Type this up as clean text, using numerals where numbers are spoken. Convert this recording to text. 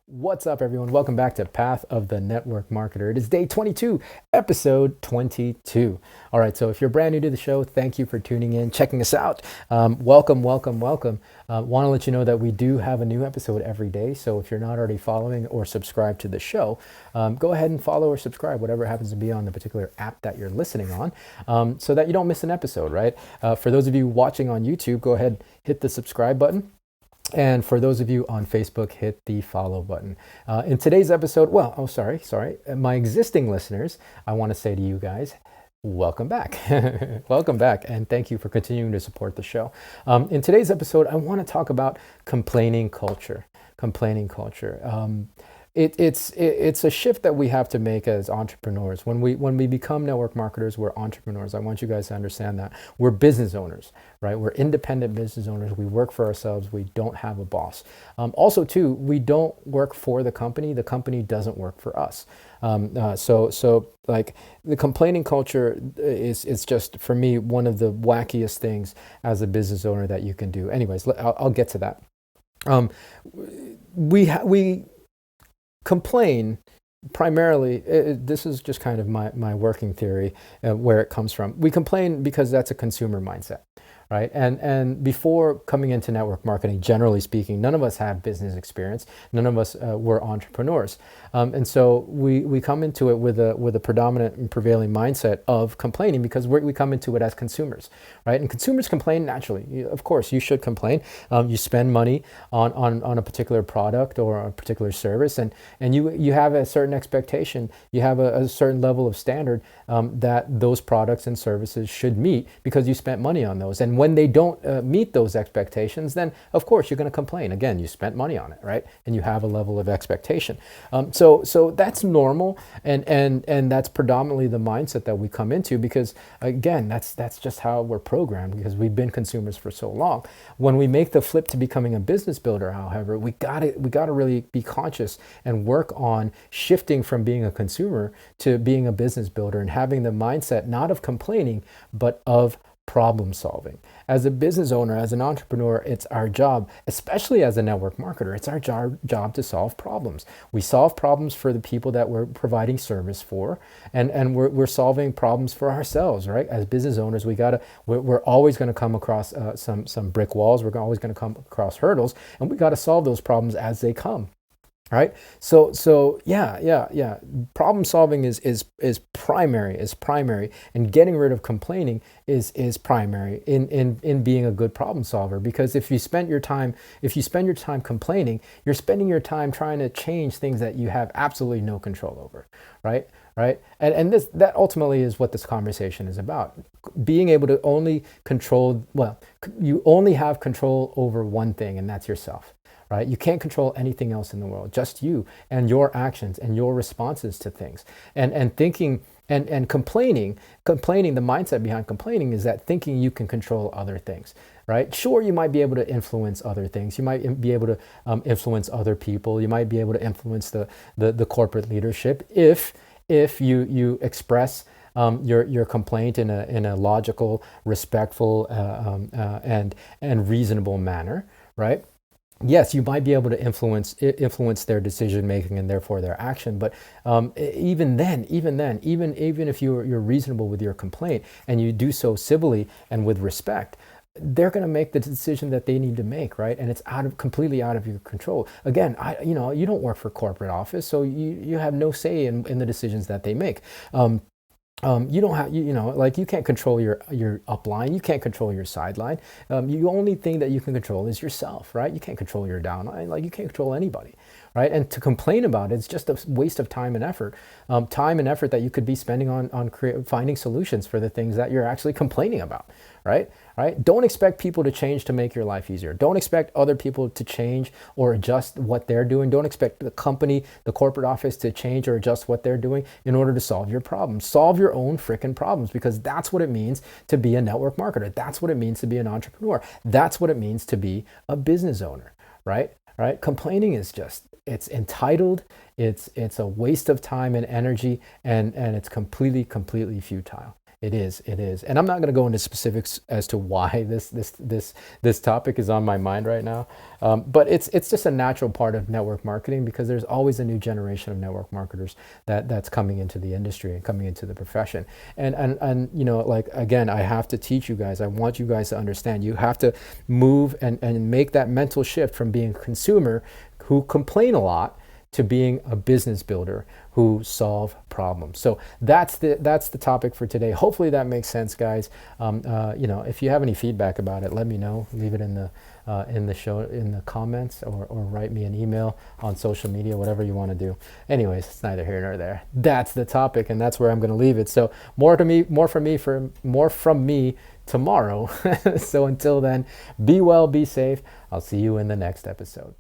What's up, everyone? Welcome back to Path of the Network Marketer. It is day 22, episode 22. All right, so if you're brand new to the show, thank you for tuning in, checking us out. Welcome, welcome, welcome. Want to let you know that we do have a new episode every day. So if you're not already following or subscribed to the show, go ahead and follow or subscribe, whatever happens to be on the particular app that you're listening on, so that you don't miss an episode, right? For those of you watching on YouTube, go ahead, hit the subscribe button. And for those of you on Facebook, hit the follow button. In today's episode, sorry. My existing listeners, I want to say to you guys, welcome back. Welcome back. And thank you for continuing to support the show. In today's episode, I want to talk about complaining culture. Complaining culture. It's a shift that we have to make as entrepreneurs. When we become network marketers, we're entrepreneurs. I want you guys to understand that we're business owners, right? We're independent business owners. We work for ourselves. We don't have a boss. Also, too, we don't work for the company. The company doesn't work for us. So like the complaining culture is just for me one of the wackiest things as a business owner that you can do. Anyways, I'll get to that. We complain primarily. This is just kind of my working theory, where it comes from. We complain because that's a consumer mindset, right? And before coming into network marketing, generally speaking, none of us have business experience. None of us were entrepreneurs, and so we come into it with a predominant and prevailing mindset of complaining because we come into it as consumers, right? And consumers complain naturally. Of course, you should complain. You spend money on a particular product or a particular service, and you have a certain expectation. You have a certain level of standard that those products and services should meet because you spent money on those. And when they don't meet those expectations, then of course you're going to complain. Again, you spent money on it, right? And you have a level of expectation. So that's normal, and that's predominantly the mindset that we come into because again, that's just how we're programmed because we've been consumers for so long. When we make the flip to becoming a business builder, however, we gotta really be conscious and work on shifting from being a consumer to being a business builder and having the mindset not of complaining but of problem solving. As a business owner, as an entrepreneur, it's our job, especially as a network marketer, it's our job to solve problems. We solve problems for the people that we're providing service for, and we're solving problems for ourselves, right? As business owners, we're always going to come across some brick walls. We're always going to come across hurdles, and we got to solve those problems as they come. Right. So yeah. Problem solving is primary, and getting rid of complaining is primary in being a good problem solver. Because if you spend your time complaining, you're spending your time trying to change things that you have absolutely no control over. Right. Right. And that ultimately is what this conversation is about. Being able to only control, you only have control over one thing, and that's yourself. Right? You can't control anything else in the world, just you and your actions and your responses to things. And thinking and complaining, the mindset behind complaining is that thinking you can control other things, right? Sure, you might be able to influence other things. You might be able to influence other people. You might be able to influence the corporate leadership if you express your complaint in a logical, respectful, and reasonable manner, right? Yes, you might be able to influence their decision making and therefore their action. But even if you're reasonable with your complaint and you do so civilly and with respect, they're going to make the decision that they need to make, right? And it's completely out of your control. Again, you don't work for corporate office, so you have no say in the decisions that they make. You don't have, like you can't control your upline. You can't control your sideline. The only thing that you can control is yourself, right? You can't control your downline. Like you can't control anybody, right? And to complain about it's just a waste of time and effort. Time and effort that you could be spending on finding solutions for the things that you're actually complaining about, right? Right? Don't expect people to change to make your life easier. Don't expect other people to change or adjust what they're doing. Don't expect the company, the corporate office to change or adjust what they're doing in order to solve your problems. Solve your own freaking problems because that's what it means to be a network marketer. That's what it means to be an entrepreneur. That's what it means to be a business owner, right? Right? Complaining is it's entitled, it's a waste of time and energy, and it's completely futile. It is, and I'm not going to go into specifics as to why this topic is on my mind right now. But it's just a natural part of network marketing because there's always a new generation of network marketers that's coming into the industry and coming into the profession. And you know, like again, I have to teach you guys. I want you guys to understand. You have to move and make that mental shift from being a consumer who complain a lot to being a business builder who solve problems. So that's the topic for today. Hopefully that makes sense, guys. You know, if you have any feedback about it, let me know. Leave it in the show, in the comments, or write me an email on social media, whatever you want to do. Anyways, it's neither here nor there. That's the topic, and that's where I'm going to leave it. So more from me tomorrow. So until then, be well, be safe. I'll see you in the next episode.